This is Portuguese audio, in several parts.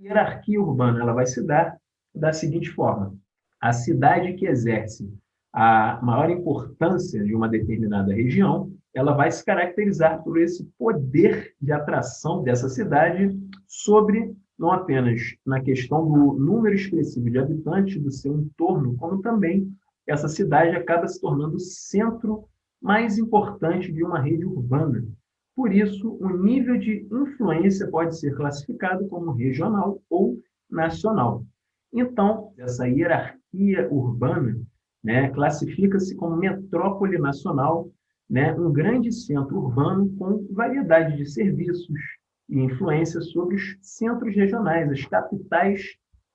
hierarquia urbana ela vai se dar da seguinte forma: a cidade que exerce a maior importância de uma determinada região, ela vai se caracterizar por esse poder de atração dessa cidade sobre não apenas na questão do número expressivo de habitantes do seu entorno, como também essa cidade acaba se tornando o centro mais importante de uma rede urbana. Por isso, o nível de influência pode ser classificado como regional ou nacional. Então, essa hierarquia urbana, né, classifica-se como metrópole nacional, né, um grande centro urbano com variedade de serviços e influência sobre os centros regionais, as capitais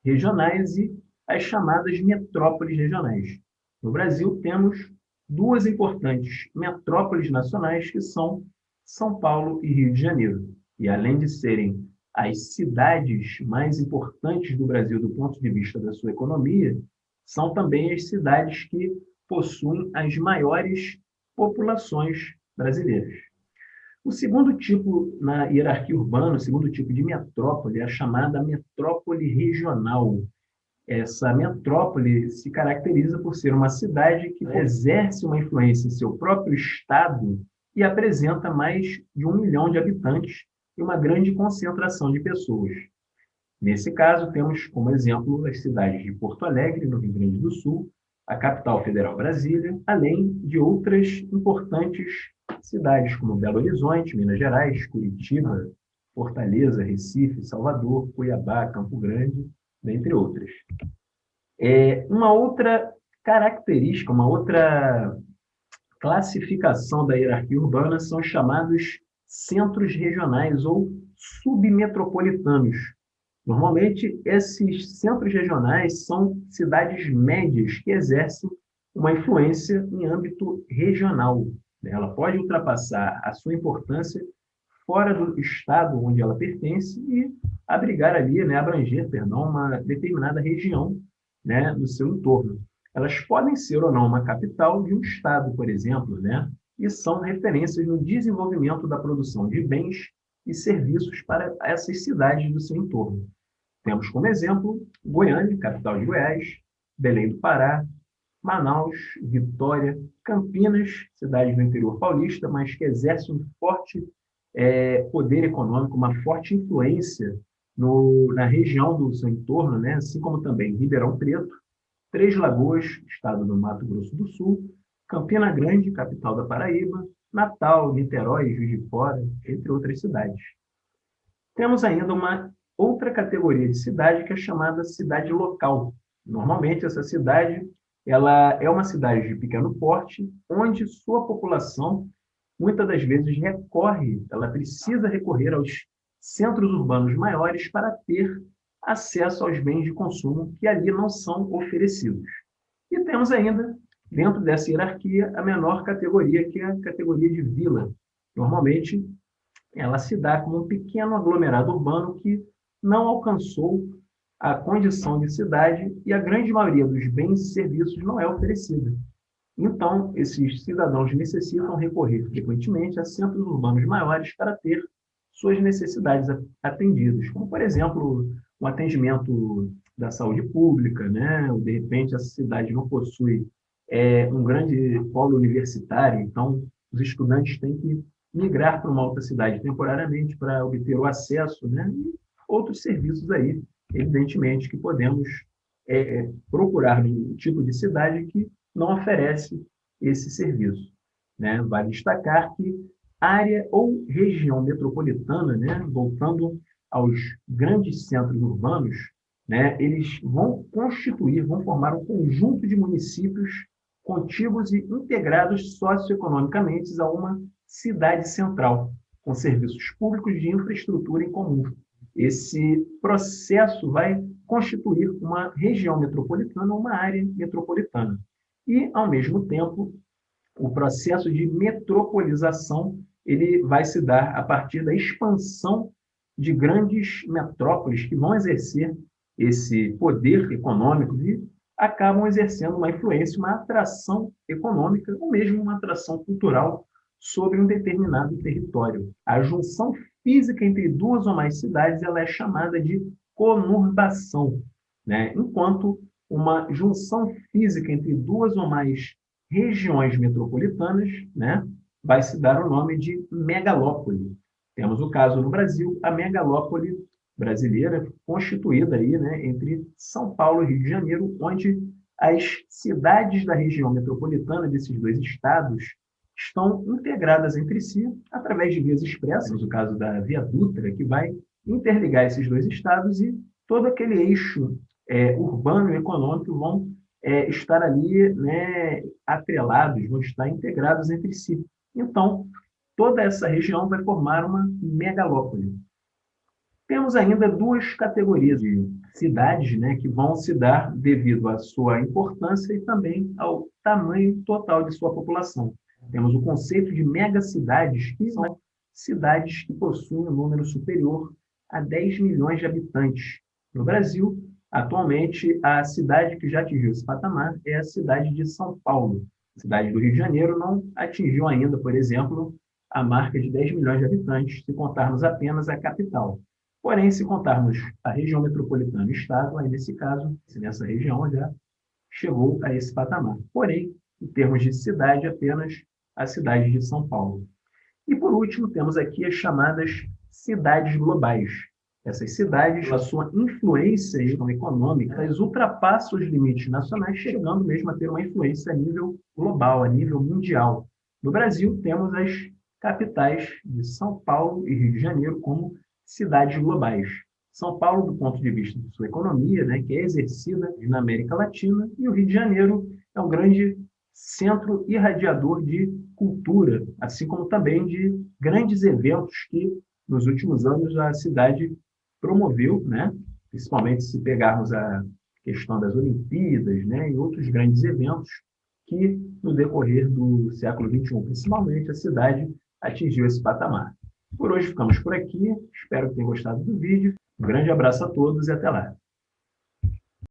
regionais e as chamadas metrópoles regionais. No Brasil, temos duas importantes metrópoles nacionais, que são São Paulo e Rio de Janeiro. E além de serem as cidades mais importantes do Brasil do ponto de vista da sua economia, são também as cidades que possuem as maiores populações brasileiras. O segundo tipo na hierarquia urbana, o segundo tipo de metrópole, é a chamada metrópole regional. Essa metrópole se caracteriza por ser uma cidade que exerce uma influência em seu próprio estado e apresenta mais de 1 milhão de habitantes e uma grande concentração de pessoas. Nesse caso, temos como exemplo as cidades de Porto Alegre, no Rio Grande do Sul, a capital federal Brasília, além de outras importantes cidades como Belo Horizonte, Minas Gerais, Curitiba, Fortaleza, Recife, Salvador, Cuiabá, Campo Grande, dentre outras. Uma outra característica, uma outra classificação da hierarquia urbana são os chamados centros regionais ou submetropolitanos. Normalmente, esses centros regionais são cidades médias que exercem uma influência em âmbito regional. Ela pode ultrapassar a sua importância fora do estado onde ela pertence e abrigar ali, né, abranger, perdão, uma determinada região, né, no seu entorno. Elas podem ser ou não uma capital de um estado, por exemplo, né, e são referências no desenvolvimento da produção de bens e serviços para essas cidades do seu entorno. Temos como exemplo Goiânia, capital de Goiás, Belém do Pará, Manaus, Vitória, Campinas, cidade do interior paulista, mas que exerce um forte poder econômico, uma forte influência na região do seu entorno, né? Assim como também Ribeirão Preto, Três Lagoas, estado do Mato Grosso do Sul, Campina Grande, capital da Paraíba, Natal, Niterói, Juiz de Fora, entre outras cidades. Temos ainda uma outra categoria de cidade que é chamada cidade local. Normalmente, essa cidade ela é uma cidade de pequeno porte, onde sua população, muitas das vezes, ela precisa recorrer aos centros urbanos maiores para ter acesso aos bens de consumo que ali não são oferecidos. E temos ainda, dentro dessa hierarquia, a menor categoria, que é a categoria de vila. Normalmente, ela se dá como um pequeno aglomerado urbano que não alcançou a condição de cidade e a grande maioria dos bens e serviços não é oferecida. Então, esses cidadãos necessitam recorrer frequentemente a centros urbanos maiores para ter suas necessidades atendidas, como, por exemplo, o atendimento da saúde pública, né? Ou, de repente, essa cidade não possui um grande polo universitário, então os estudantes têm que migrar para uma outra cidade temporariamente para obter o acesso, né? E outros serviços aí, evidentemente, que podemos procurar num tipo de cidade que não oferece esse serviço, né? Vale destacar que área ou região metropolitana, né, voltando aos grandes centros urbanos, né, eles vão formar um conjunto de municípios contíguos e integrados socioeconomicamente a uma cidade central, com serviços públicos de infraestrutura em comum. Esse processo vai constituir uma região metropolitana, uma área metropolitana. E, ao mesmo tempo, o processo de metropolização ele vai se dar a partir da expansão de grandes metrópoles que vão exercer esse poder econômico e acabam exercendo uma influência, uma atração econômica ou mesmo uma atração cultural sobre um determinado território. A junção física entre duas ou mais cidades ela é chamada de conurbação, né? Enquanto uma junção física entre duas ou mais regiões metropolitanas, né, vai se dar o nome de megalópole. Temos o caso no Brasil, a megalópole brasileira, constituída aí, né, entre São Paulo e Rio de Janeiro, onde as cidades da região metropolitana desses dois estados estão integradas entre si através de vias expressas, no caso da Via Dutra, que vai interligar esses dois estados e todo aquele eixo urbano e econômico vão estar ali, né, atrelados, vão estar integrados entre si. Então, toda essa região vai formar uma megalópole. Temos ainda duas categorias de cidades, né, que vão se dar devido à sua importância e também ao tamanho total de sua população. Temos o conceito de megacidades, que são cidades que possuem um número superior a 10 milhões de habitantes. No Brasil, atualmente, a cidade que já atingiu esse patamar é a cidade de São Paulo. A cidade do Rio de Janeiro não atingiu ainda, por exemplo, a marca de 10 milhões de habitantes, se contarmos apenas a capital. Porém, se contarmos a região metropolitana e o estado, aí nesse caso, nessa região já chegou a esse patamar. Porém, em termos de cidade, apenas a cidade de São Paulo. E por último, temos aqui as chamadas cidades globais. Essas cidades, pela sua influência econômica, elas ultrapassam os limites nacionais, chegando mesmo a ter uma influência a nível global, a nível mundial. No Brasil, temos as capitais de São Paulo e Rio de Janeiro como cidades globais. São Paulo, do ponto de vista de sua economia, né, que é exercida na América Latina, e o Rio de Janeiro é um grande centro irradiador de cultura, assim como também de grandes eventos que, nos últimos anos, a cidade promoveu, né, principalmente se pegarmos a questão das Olimpíadas, né, e outros grandes eventos que, no decorrer do século XXI, principalmente, a cidade atingiu esse patamar. Por hoje ficamos por aqui, espero que tenham gostado do vídeo. Um grande abraço a todos e até lá.